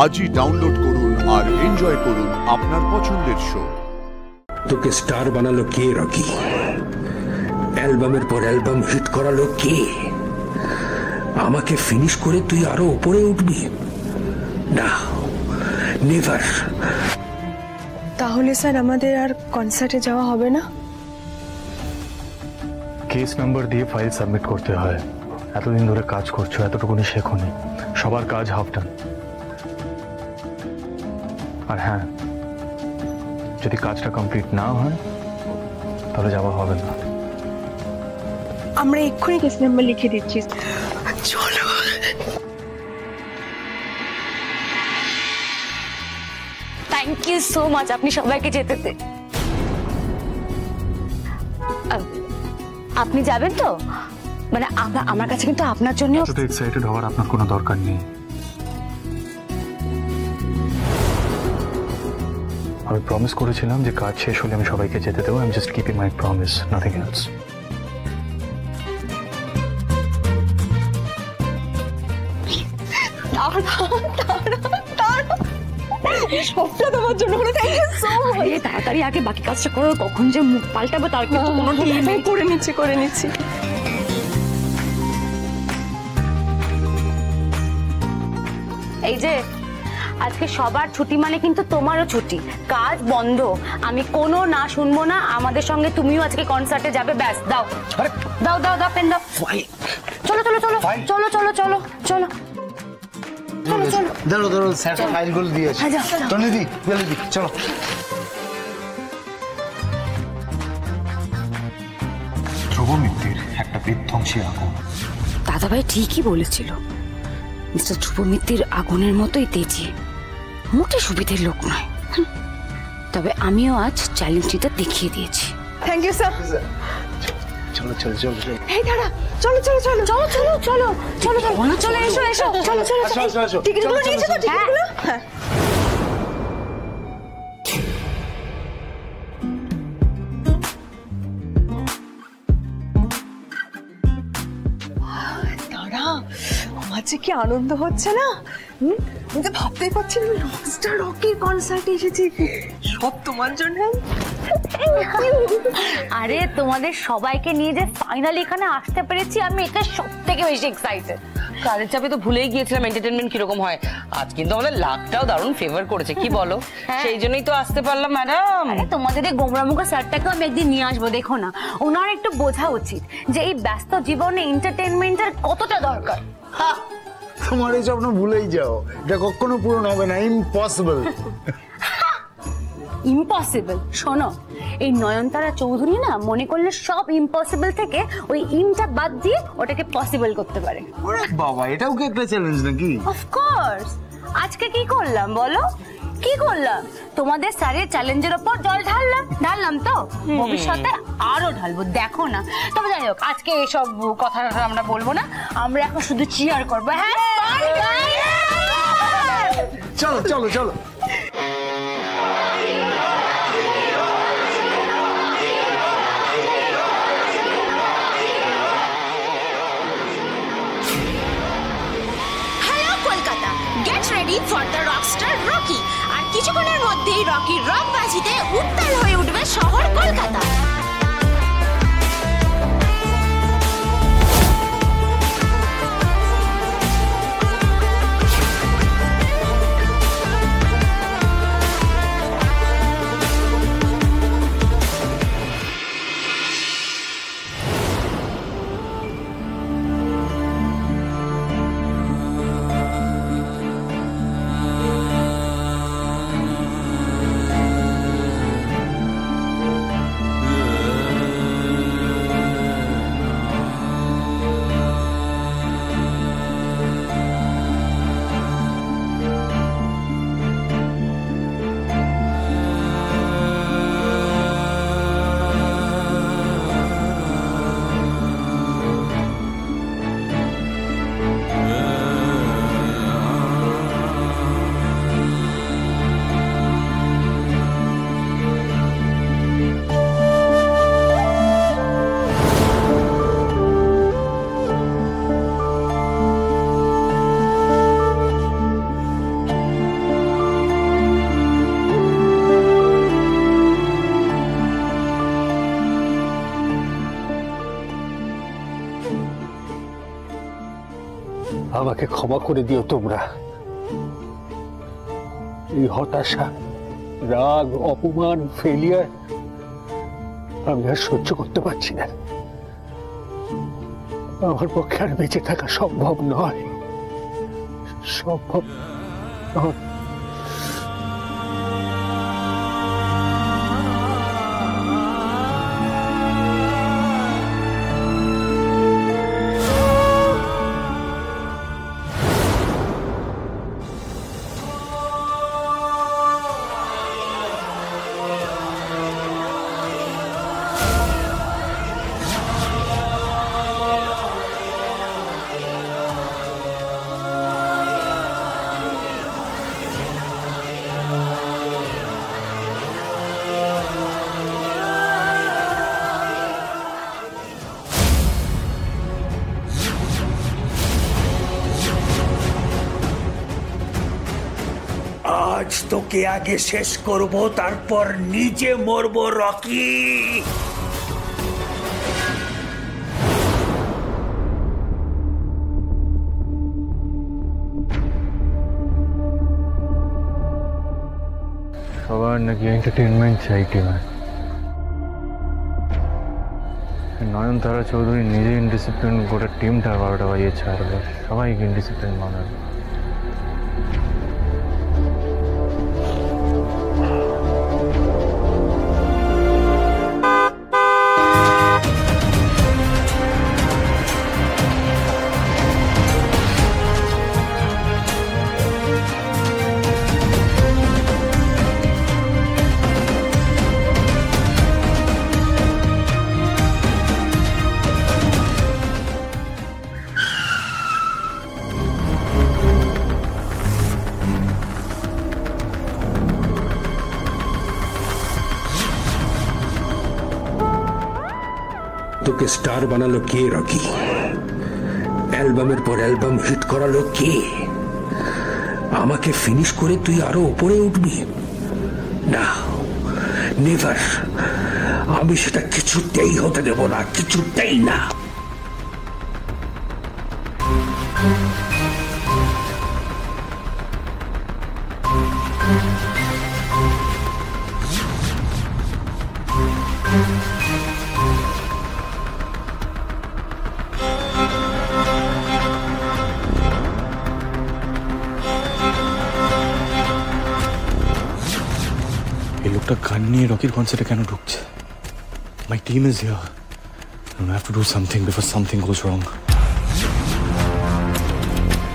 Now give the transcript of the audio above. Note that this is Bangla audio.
আজই ডাউনলোড করুন আর এনজয় করুন আপনার পছন্দের শো। তোকে স্টার বানালো কে রকি? অ্যালবামের পর অ্যালবাম হিট করালো কে? আমাকে ফিনিশ করে তুই আরো উপরে উঠবি না, নেভার। তাহলে স্যার আমাদের আর কনসার্টে যাওয়া হবে না? কেস নাম্বার দিয়ে ফাইল সাবমিট করতে হয়। এতদিন ধরে কাজ করছো, এতটুকুনি শেখোনি। সবার কাজ হাফ ডান। আর হ্যাঁ, যদি কাজটা কমপ্লিট না হয় তাহলে যাওয়া হবে না। আমরা এক্ষুনি কেস নাম্বার লিখে দিচ্ছি। চলো। থ্যাংক ইউ সো মাচ, আপনি সবাইকে যেতে দে। আপনি যাবেন তো? মানে আমার কাছে কিন্তু আপনার জন্য এক্সাইটেড হওয়ার আপনার কোনো দরকার নেই। আমি প্রমিস করেছিলাম যে কাজ শেষ হলে আমি সবাইকে যেতে দেবো। I am just keeping my promise, nothing else. সবটা তোমার জন্য হলো। Thank you so much. তাড়াতাড়ি আগে বাকি কাজটা করো, কখন যে মুখ পাল্টাবো তার কিন্তু কোনো ঠিক নেই। করে নিচ্ছি। এই যে আজকে সবার ছুটি মানে কিন্তু তোমারও ছুটি, কাজ বন্ধ। আমি কোনো না শুনবো না। আমাদের সঙ্গে তুমিও আজকে কনসার্টে যাবে। ব্যাস, দাও দাও দাও দাও পেন দাও। চলো চলো চলো চলো চলো চলো চলো ধরো ধরো স্যার ফাইলগুলো দিয়েছে। তনিদি জলদি চলো। ধ্রুব মিত্তির একটা বিধ্বংসী আগুন। দাদাভাই ঠিকই বলেছিল, মিস্টার ধ্রুব মিত্তির আগুনের মতোই তেজি, মোটে সুবিধের লোক নয়। তবে আমিও আজ চ্যালেঞ্জটা দেখিয়ে দিয়েছি। Thank you sir. চলো চলো চলো চলো। এই দাঁড়া, চলো চলো চলো চলো চলো চলো চলো চলো চলো এসো এসো চলো চলো চলো। টিকিটগুলো নিয়েছো তো? টিকিটগুলো? হ্যাঁ। দাঁড়া, আমার যে কি আনন্দ হচ্ছে না। আমি তো ভাবতেই পারছি না রকস্টার রকির কনসার্টে এসেছি। সব তোমার জন্য। আরে তোমাদের সবাইকে নিয়ে যে ফাইনালি এখানে আসতে পেরেছি, আমি এটা সব থেকে বেশি এক্সাইটেড। কাজের চাপে তো ভুলেই গিয়েছিলাম এন্টারটেনমেন্ট কিরকম হয়। আজ কিন্তু আমাদের লাকটাও দারুণ ফেভার করেছে, কি বলো? সেই জন্যই তো আসতে পারলাম ম্যাডাম। আরে তোমাদের এই গোমরামুখা স্যারটাকে আমি একদিন নিয়ে আসবো, দেখো না। ওনার একটু বোঝা উচিত যে এই ব্যস্ত জীবনে এন্টারটেনমেন্টের কতটা দরকার। তোমার এই স্বপ্ন ভুলেই যাও, এটা কখনো পূরণ হবে না। ইম্পসিবল। ইম্পসিবল? শোনো, এই নয়নতারা চৌধুরী না মনে করলে সব ইম্পসিবল থেকে ওই ইমটা বাদ দিয়ে ওটাকে পসিবল করতে পারে। ওরে বাবা, এটাও কি একটা চ্যালেঞ্জ নাকি? অফকোর্স। আজকে কি করলাম বলো? কি করলাম? তোমাদের স্যারের চ্যালেঞ্জের উপর জল ঢাললাম তো, ভবিষ্যতে আরো ঢালবো, দেখো না। তবে যাই হোক, আজকে এসব কথা আমরা বলবো না, আমরা এখন শুধু চিয়ার করবো। হ্যাঁ, চলো চলো চলো। Get ready for the rockstar Rocky. আর কিছুক্ষণের মধ্যেই রকির রক বাজিতে উত্তাল হয়ে উঠবে শহর কলকাতা। আমাকে ক্ষমা করে দিও তোমরা। এই হতাশা, রাগ, অপমান, ফেলিয়ার আমি আর সহ্য করতে পারছি না। আমার পক্ষে আর বেঁচে থাকা সম্ভব নয়, সম্ভব নয়। আজ তোকে আগে শেষ করব, তারপর নিজে মরবো রকি। সবার নাকি এন্টারটেনমেন্ট চাই টিমে। নয়নতারা চৌধুরী নিজে ইনডিসিপ্লিন, গোটা টিমটা 12টা বাজিয়ে ছাড়বে, সবাইকে ইনডিসিপ্লিন বানাবে। তোকে স্টার বানালো কে রকি? অ্যালবামের পর অ্যালবাম হিট করালো কে? আমাকে ফিনিশ করে তুই আরো উপরে উঠবি? না, নেভার। আমি সেটা কিছুতেই হতে দেব না, কিছুতেই না। এই লোকটা গান নিয়ে রকির কনসার্টে কেন ঢুকছে? My team is here. I have to do something before something goes wrong.